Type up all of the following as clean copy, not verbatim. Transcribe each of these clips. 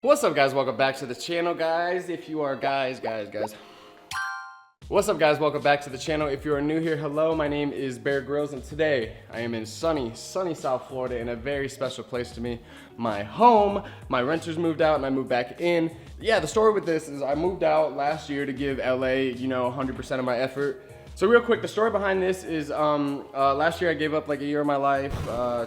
What's up, guys? Welcome back to the channel, guys. If you are guys. What's up, guys? Welcome back to the channel. If you are new here, hello. My name is Bear Grylls, and today I am in sunny South Florida in a very special place to me, my home. My renters moved out, and I moved back in. Yeah, the story with this is I moved out last year to give LA, 100% of my effort. So real quick, the story behind this is last year I gave up like a year of my life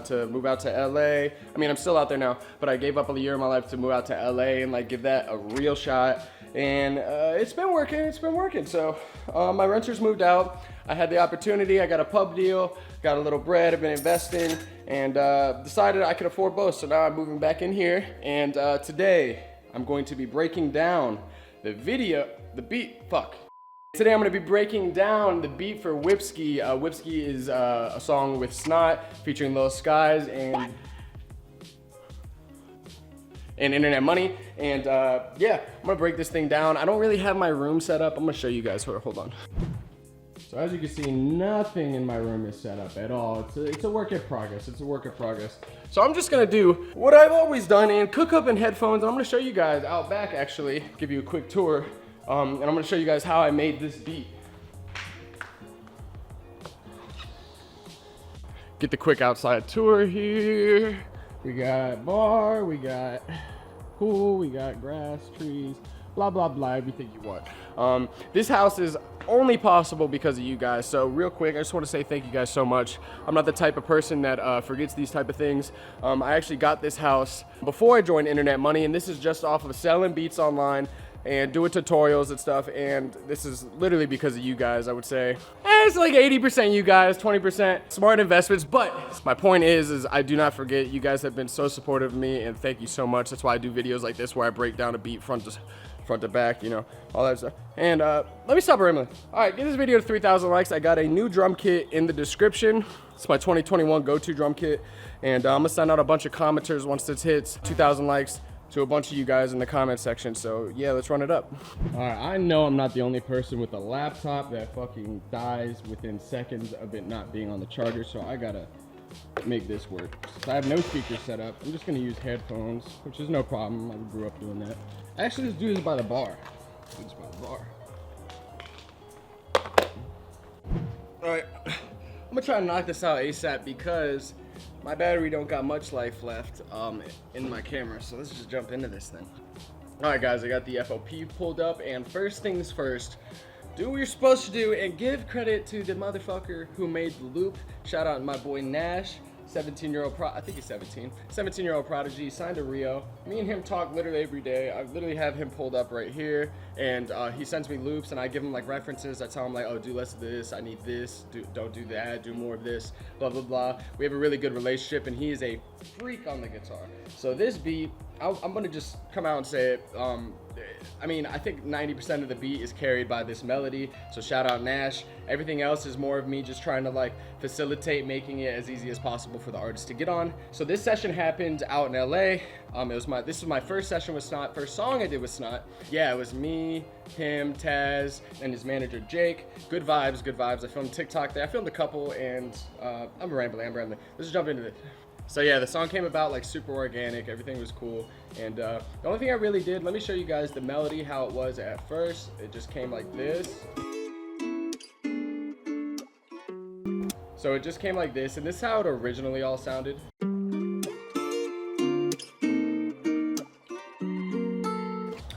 to move out to LA. I mean, I'm still out there now, but I gave up a year of my life to move out to LA and like give that a real shot. And it's been working. So my renters moved out. I had the opportunity, I got a pub deal, got a little bread, I've been investing, and decided I could afford both. So now I'm moving back in here, and today I'm going to be breaking down Today I'm going to be breaking down the beat for WHIPSKI. WHIPSKI is a song with Snot featuring LYRICAL and Internet Money. And yeah, I'm going to break this thing down. I don't really have my room set up. I'm going to show you guys. Hold on. So as you can see, nothing in my room is set up at all. It's a work in progress. So I'm just going to do what I've always done and cook up in headphones. And I'm going to show you guys out back, actually, give you a quick tour. And I'm gonna show you guys how I made this beat. Get the quick outside tour here. We got bar, we got pool, we got grass, trees, blah, blah, blah, everything you want. This house is only possible because of you guys. So real quick, I just want to say thank you guys so much. I'm not the type of person that forgets these type of things. I actually got this house before I joined Internet Money, and this is just off of selling beats online and doing tutorials and stuff, and this is literally because of you guys, I would say. It's like 80% you guys, 20% smart investments, but my point is I do not forget. You guys have been so supportive of me, and thank you so much. That's why I do videos like this where I break down a beat front to back, all that stuff. And let me stop rambling. All right, get this video to 3,000 likes. I got a new drum kit in the description. It's my 2021 go-to drum kit, and I'm gonna send out a bunch of commenters once this hits 2,000 likes to a bunch of you guys in the comment section. So yeah, let's run it up. All right, I know I'm not the only person with a laptop that fucking dies within seconds of it not being on the charger, so I gotta make this work. Since I have no speakers set up, I'm just gonna use headphones, which is no problem. I grew up doing that. Actually, let's do this by the bar. All right, I'm gonna try to knock this out ASAP because my battery don't got much life left in my camera, so let's just jump into this thing. All right, guys, I got the FOP pulled up, and first things first, do what you're supposed to do and give credit to the motherfucker who made the loop. Shout out to my boy Nash, 17-year-old I think he's 17-year-old prodigy, signed to Rio. Me and him talk literally every day. I literally have him pulled up right here, and he sends me loops, and I give him like references. I tell him like, oh, do less of this, I need this, don't do that, do more of this, blah, blah, blah. We have a really good relationship, and he is a freak on the guitar. So this beat, I'm gonna just come out and say it. I mean, I think 90% of the beat is carried by this melody, so shout out Nash. Everything else is more of me just trying to like facilitate making it as easy as possible for the artist to get on. So this session happened out in LA. This was my first session with Snot, first song I did with Snot. Yeah, it was me, him, Taz, and his manager Jake. Good vibes. I filmed TikTok there. I filmed a couple, and I'm rambling. Let's jump into this. So yeah, the song came about like super organic, everything was cool, and the only thing I really did, let me show you guys the melody, how it was at first. It just came like this. So it just came like this, and this is how it originally all sounded.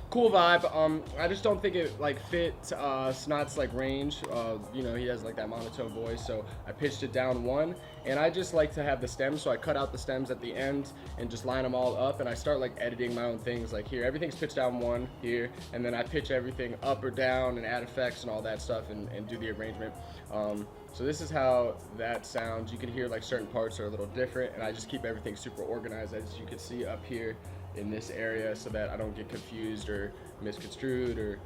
Cool vibe. I just don't think it like fit Snot's like range. He has like that monotone voice, so I pitched it down one, and I just like to have the stems, so I cut out the stems at the end and just line them all up, and I start like editing my own things. Like here, everything's pitched down one here, and then I pitch everything up or down and add effects and all that stuff and do the arrangement. So this is how that sounds. You can hear like certain parts are a little different, and I just keep everything super organized, as you can see up here in this area, so that I don't get confused or misconstrued or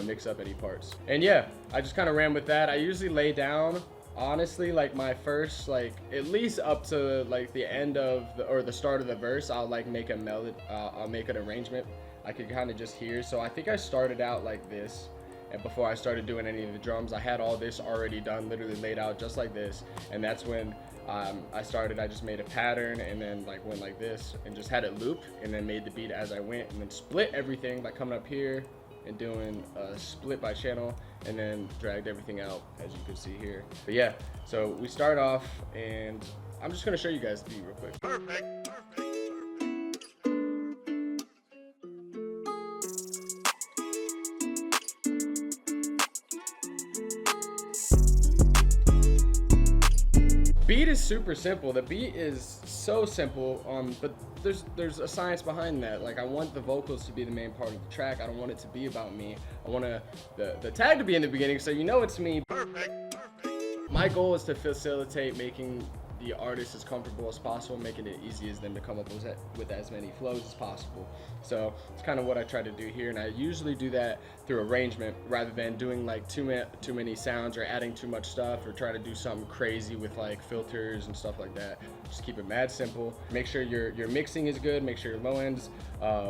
mix up any parts. And yeah, I just kind of ran with that. I usually lay down, honestly, like my first, like at least up to like the end of the start of the verse, I'll like make a melody, I'll make an arrangement I could kind of just hear. So I think I started out like this, and before I started doing any of the drums, I had all this already done, literally laid out just like this, and that's when I just made a pattern and then like went like this and just had it loop and then made the beat as I went and then split everything by coming up here and doing a split by channel and then dragged everything out as you can see here. But yeah, so we start off and I'm just gonna show you guys the beat real quick. Perfect. Beat is super simple. The beat is so simple, but there's a science behind that. Like I want the vocals to be the main part of the track. I don't want it to be about me. I want the tag to be in the beginning so you know it's me. Perfect. My goal is to facilitate making the artist as comfortable as possible, making it easy as them to come up with as many flows as possible. So it's kind of what I try to do here, and I usually do that through arrangement rather than doing like too many sounds or adding too much stuff or try to do something crazy with like filters and stuff like that. Just keep it mad simple. Make sure your mixing is good, make sure your low end's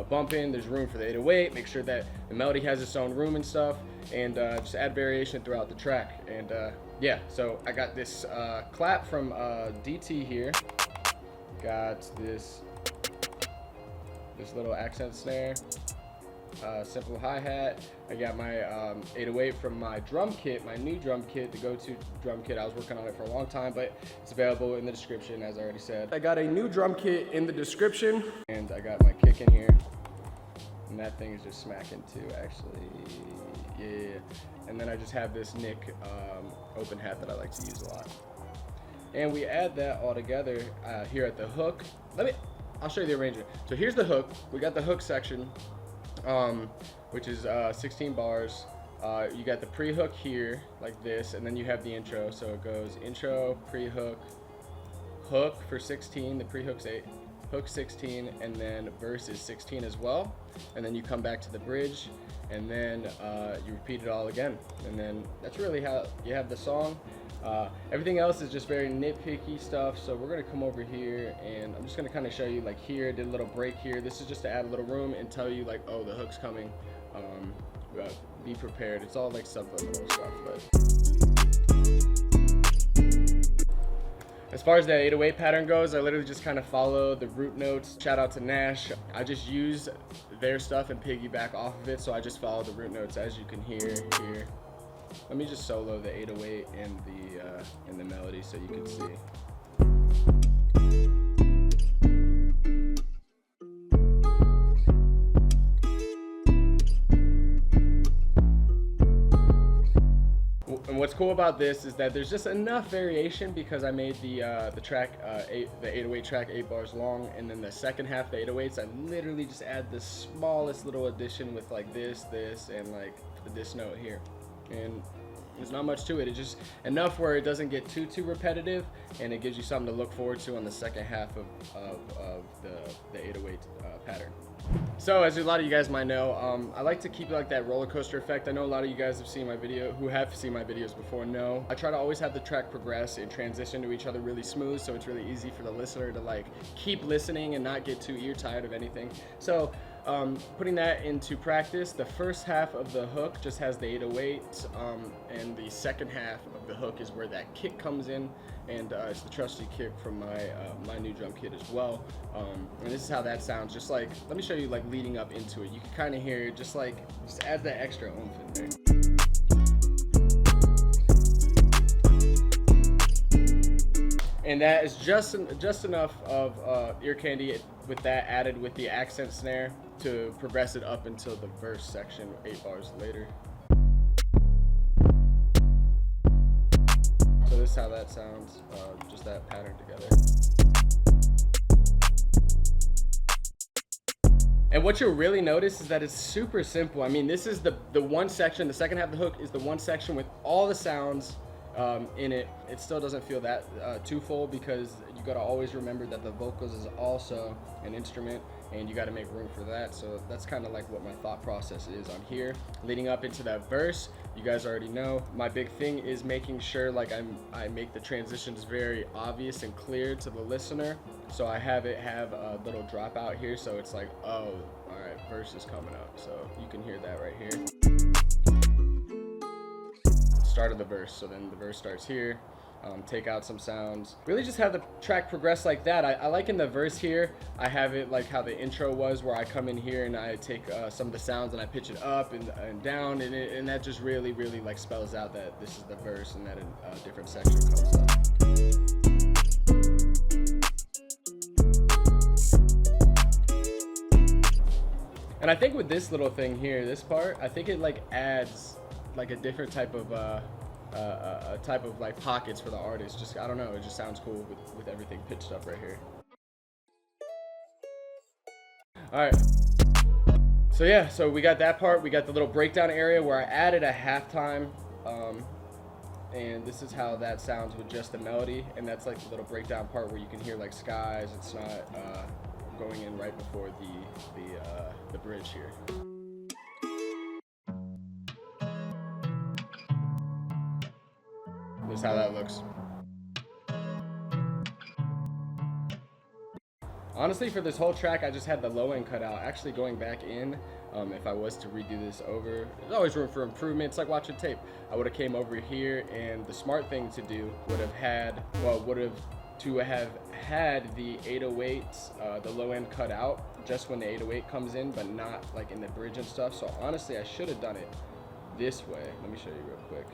bumping, there's room for the 808, make sure that the melody has its own room and stuff, and just add variation throughout the track. And yeah, so I got this clap from DT here. Got this little accent snare, simple hi-hat. I got my 808 from my drum kit, my new drum kit, the go-to drum kit. I was working on it for a long time, but it's available in the description, as I already said. I got a new drum kit in the description, and I got my kick in here. And that thing is just smacking too, actually. Yeah. And then I just have this Nick open hat that I like to use a lot. And we add that all together here at the hook. I'll show you the arrangement. So here's the hook. We got the hook section, which is 16 bars. You got the pre-hook here, like this, and then you have the intro. So it goes intro, pre-hook, hook for 16, the pre-hook's 8. Hook 16, and then verse is 16 as well, and then you come back to the bridge, and then you repeat it all again, and then that's really how you have the song. Everything else is just very nitpicky stuff, so we're gonna come over here and I'm just gonna kind of show you, like here, did a little break here. This is just to add a little room and tell you like, oh, the hook's coming. Be prepared. It's all like subliminal stuff, but as far as the 808 pattern goes, I literally just kind of follow the root notes. Shout out to Nash. I just use their stuff and piggyback off of it, so I just follow the root notes, as you can hear here. Let me just solo the 808 and the melody so you can see. And what's cool about this is that there's just enough variation because I made the track, the 808 track 8 bars long, and then the second half, the 808s, I literally just add the smallest little addition with like this, and like this note here. And there's not much to it. It's just enough where it doesn't get too repetitive, and it gives you something to look forward to on the second half of the 808 pattern. So as a lot of you guys might know, I like to keep like that roller coaster effect. I know a lot of you guys have seen my video, who have seen my videos before know. I try to always have the track progress and transition to each other really smooth, so it's really easy for the listener to like keep listening and not get too ear tired of anything. So putting that into practice, the first half of the hook just has the 808, and the second half of the hook is where that kick comes in, and it's the trusty kick from my new drum kit as well. And this is how that sounds. Just like, let me show you like leading up into it. You can kind of hear it, just add that extra oomph in there. And that is just enough of ear candy with that added with the accent snare to progress it up until the verse section 8 bars later. So this is how that sounds, just that pattern together. And what you'll really notice is that it's super simple. I mean, this is the one section, the second half of the hook is the one section with all the sounds in it. It still doesn't feel that too full, because you gotta always remember that the vocals is also an instrument, and you gotta make room for that. So that's kind of like what my thought process is on here. Leading up into that verse, you guys already know, my big thing is making sure like I make the transitions very obvious and clear to the listener. So I have it have a little drop out here, so it's like, oh, all right, verse is coming up. So you can hear that right here. Start of the verse, so then the verse starts here, take out some sounds, really just have the track progress like that. I like in the verse here, I have it like how the intro was, where I come in here and I take some of the sounds and I pitch it up and down, and that just really like spells out that this is the verse and that a different section comes up. And I think with this little thing here, this part, I think it like adds like a different type of like pockets for the artist. Just, I don't know, it just sounds cool with everything pitched up right here. All right. So yeah, so we got that part. We got the little breakdown area where I added a halftime, and this is how that sounds with just the melody. And that's like the little breakdown part where you can hear like skies. It's not going in right before the bridge here. This is how that looks. Honestly, for this whole track, I just had the low end cut out. Actually, going back in, if I was to redo this over, there's always room for improvement. It's like watching tape. I would have came over here, and the smart thing to do would have had the 808s, the low end cut out just when the 808 comes in, but not like in the bridge and stuff. So honestly, I should have done it this way. Let me show you real quick.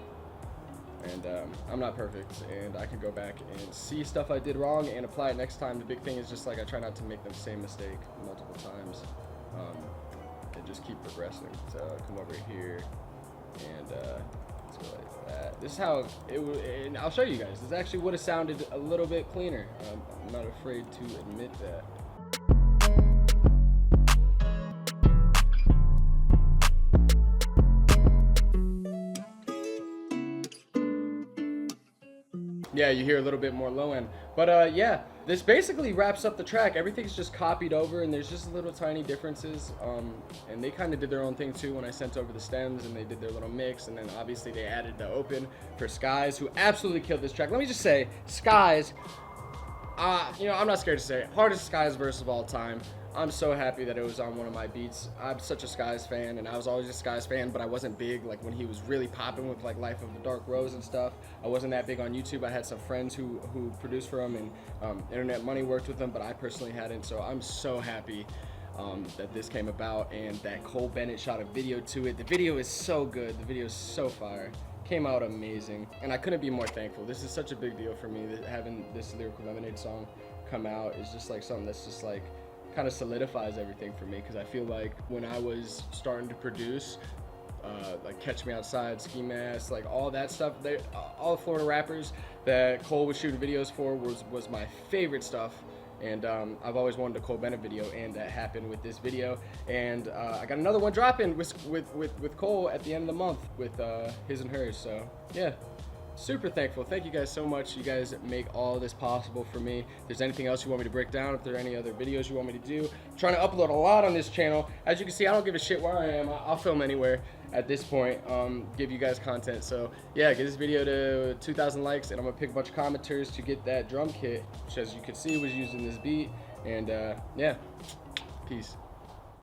And I'm not perfect, and I can go back and see stuff I did wrong and apply it next time. The big thing is just like I try not to make the same mistake multiple times, and just keep progressing. So come over here, and let's go like that. This is how it would, and I'll show you guys. This actually would have sounded a little bit cleaner. I'm not afraid to admit that. Yeah, you hear a little bit more low end. But yeah, this basically wraps up the track. Everything's just copied over, and there's just little tiny differences. And they kind of did their own thing too when I sent over the stems, and they did their little mix. And then obviously they added the open for Skies, who absolutely killed this track. Let me just say, Skies, you know, I'm not scared to say it, hardest Skies verse of all time. I'm so happy that it was on one of my beats. I'm such a Skies fan, and I was always a Skies fan, but I wasn't big like when he was really popping with like Life of the Dark Rose and stuff. I wasn't that big on YouTube. I had some friends who produced for him, and Internet Money worked with him, but I personally hadn't. So I'm so happy that this came about, and that Cole Bennett shot a video to it. The video is so good. The video is so fire. Came out amazing, and I couldn't be more thankful. This is such a big deal for me, that having this Lyrical Lemonade song come out is just like something that's just like kind of solidifies everything for me, because I feel like when I was starting to produce, like Catch Me Outside, Ski Mask, like all that stuff, all the Florida rappers that Cole was shooting videos for was my favorite stuff. And I've always wanted a Cole Bennett video, and that happened with this video. And I got another one dropping with Cole at the end of the month with His and Hers. So yeah, super thankful. Thank you guys so much. You guys make all this possible for me. If there's anything else you want me to break down, if there are any other videos you want me to do, I'm trying to upload a lot on this channel. As you can see, I don't give a shit where I am. I'll film anywhere at this point, give you guys content. So yeah, get this video to 2,000 likes, and I'm gonna pick a bunch of commenters to get that drum kit, which as you can see was used in this beat. And yeah, peace.